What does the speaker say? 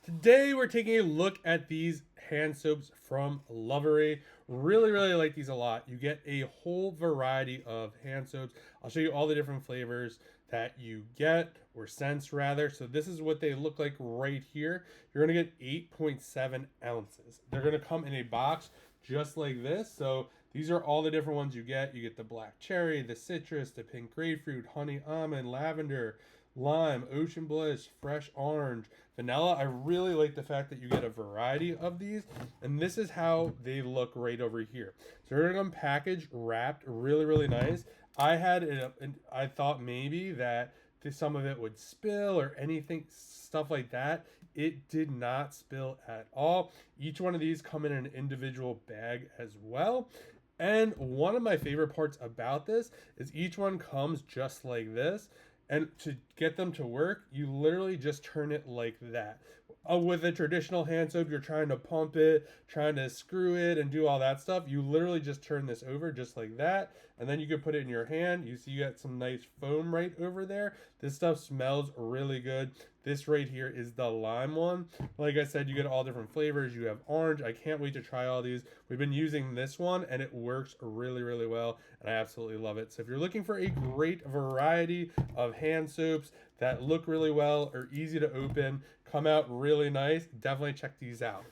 Today we're taking a look at these hand soaps from Loveray. Really like these a lot. You get a whole variety of hand soaps. I'll show you all the different flavors that you get, or scents rather. So this is what they look like right here. You're gonna get 8.7 ounces. They're gonna come in a box just like this. So these are all the different ones you get. You get the black cherry, the citrus, the pink grapefruit, honey almond, lavender, lime, ocean bliss, fresh orange, vanilla. I really like the fact that you get a variety of these, and this is how they look right over here. So they're gonna come packaged, wrapped, really nice. I had it, and I thought maybe that some of it would spill or anything, stuff like that. It did not spill at all. Each one of these come in an individual bag as well. And one of my favorite parts about this is each one comes just like this. And to get them to work, you literally just turn it like that. With a traditional hand soap, you're trying to pump it, trying to screw it, and do all that stuff. You literally just turn this over just like that, and then you can put it in your hand. You see, you got some nice foam right over there. This stuff smells really good. This right here is the lime one. Like I said, you get all different flavors. You have orange. I can't wait to try all these. We've been using this one, and it works really well, and I absolutely love it. So if you're looking for a great variety of hand soaps that look really well, are easy to open, come out really nice, definitely check these out.